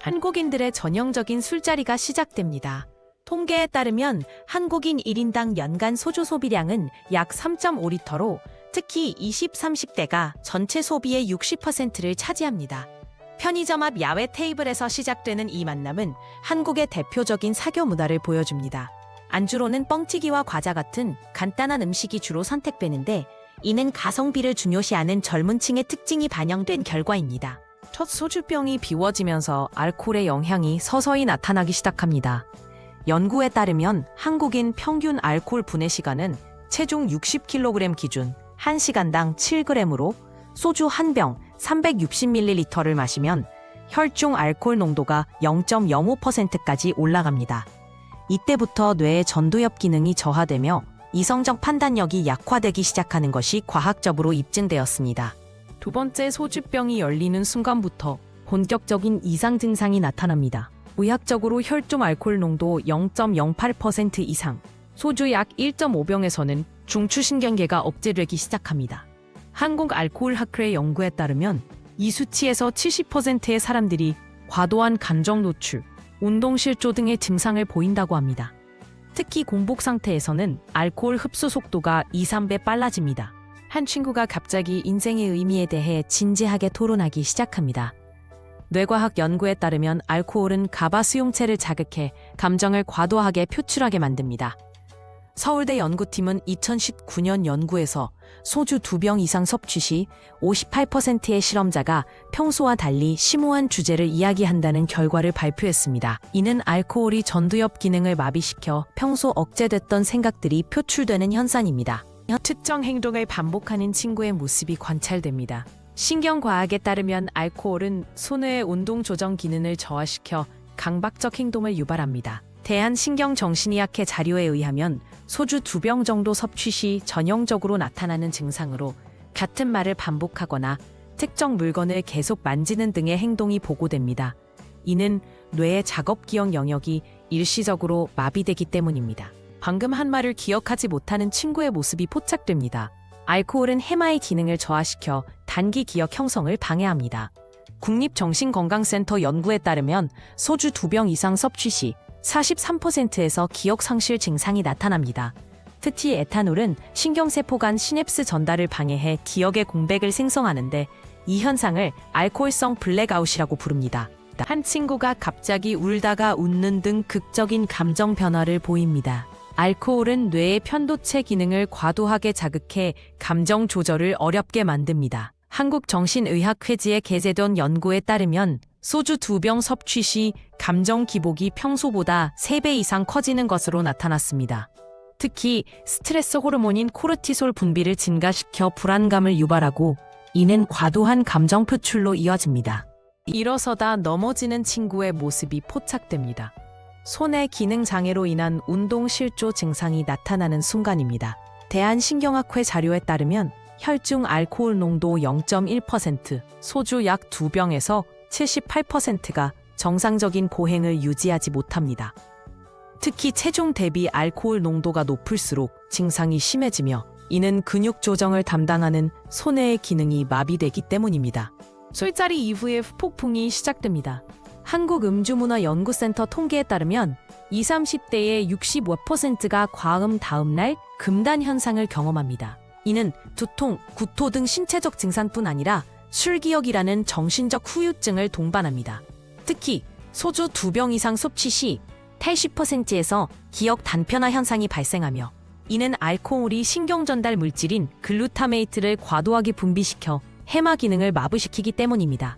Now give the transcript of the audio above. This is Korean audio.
한국인들의 전형적인 술자리가 시작됩니다. 통계에 따르면 한국인 1인당 연간 소주 소비량은 약 3.5리터로 특히 20, 30대가 전체 소비의 60%를 차지합니다. 편의점 앞 야외 테이블에서 시작되는 이 만남은 한국의 대표적인 사교 문화를 보여줍니다. 안주로는 뻥튀기와 과자 같은 간단한 음식이 주로 선택되는데 이는 가성비를 중요시하는 젊은 층의 특징이 반영된 결과입니다. 첫 소주병이 비워지면서 알코올의 영향이 서서히 나타나기 시작합니다. 연구에 따르면 한국인 평균 알코올 분해 시간은 체중 60kg 기준 1시간당 7g으로 소주 한 병 360ml를 마시면 혈중 알코올 농도가 0.05%까지 올라갑니다. 이때부터 뇌의 전두엽 기능이 저하되며 이성적 판단력이 약화되기 시작하는 것이 과학적으로 입증되었습니다. 두 번째 소주병이 열리는 순간부터 본격적인 이상 증상이 나타납니다. 의학적으로 혈중 알코올 농도 0.08% 이상, 소주 약 1.5병에서는 중추신경계가 억제되기 시작합니다. 한국알코올학회 연구에 따르면 이 수치에서 70%의 사람들이 과도한 감정 노출, 운동실조 등의 증상을 보인다고 합니다. 특히 공복 상태에서는 알코올 흡수 속도가 2, 3배 빨라집니다. 한 친구가 갑자기 인생의 의미에 대해 진지하게 토론하기 시작합니다. 뇌과학 연구에 따르면 알코올은 가바 수용체를 자극해 감정을 과도하게 표출하게 만듭니다. 서울대 연구팀은 2019년 연구에서 소주 2병 이상 섭취 시 58%의 실험자가 평소와 달리 심오한 주제를 이야기한다는 결과를 발표했습니다. 이는 알코올이 전두엽 기능을 마비시켜 평소 억제됐던 생각들이 표출되는 현상입니다. 특정 행동을 반복하는 친구의 모습이 관찰됩니다. 신경과학에 따르면 알코올은 손의 운동 조정 기능을 저하시켜 강박적 행동을 유발합니다. 대한신경정신의학회 자료에 의하면 소주 2병 정도 섭취 시 전형적으로 나타나는 증상으로 같은 말을 반복하거나 특정 물건을 계속 만지는 등의 행동이 보고됩니다. 이는 뇌의 작업기억 영역이 일시적으로 마비되기 때문입니다. 방금 한 말을 기억하지 못하는 친구의 모습이 포착됩니다. 알코올은 해마의 기능을 저하시켜 단기 기억 형성을 방해합니다. 국립정신건강센터 연구에 따르면 소주 2병 이상 섭취 시 43%에서 기억 상실 증상이 나타납니다. 특히 에탄올은 신경세포 간 시냅스 전달을 방해해 기억의 공백을 생성하는데 이 현상을 알코올성 블랙아웃이라고 부릅니다. 한 친구가 갑자기 울다가 웃는 등 극적인 감정 변화를 보입니다. 알코올은 뇌의 편도체 기능을 과도하게 자극해 감정 조절을 어렵게 만듭니다. 한국정신의학회지에 게재된 연구에 따르면 소주 2병 섭취 시 감정 기복이 평소보다 3배 이상 커지는 것으로 나타났습니다. 특히 스트레스 호르몬인 코르티솔 분비를 증가시켜 불안감을 유발하고 이는 과도한 감정 표출로 이어집니다. 일어서다 넘어지는 친구의 모습이 포착됩니다. 손의 기능 장애로 인한 운동 실조 증상이 나타나는 순간입니다. 대한신경학회 자료에 따르면 혈중 알코올 농도 0.1%, 소주 약 2병에서 78%가 정상적인 보행을 유지하지 못합니다. 특히 체중 대비 알코올 농도가 높을수록 증상이 심해지며 이는 근육 조정을 담당하는 손의 기능이 마비되기 때문입니다. 술자리 이후에 후폭풍이 시작됩니다. 한국음주문화연구센터 통계에 따르면 20, 30대의 65%가 과음 다음 날 금단 현상을 경험합니다. 이는 두통, 구토 등 신체적 증상뿐 아니라 술기억이라는 정신적 후유증을 동반합니다. 특히 소주 2병 이상 섭취 시 80%에서 기억 단편화 현상이 발생하며 이는 알코올이 신경전달 물질인 글루타메이트를 과도하게 분비시켜 해마 기능을 마비시키기 때문입니다.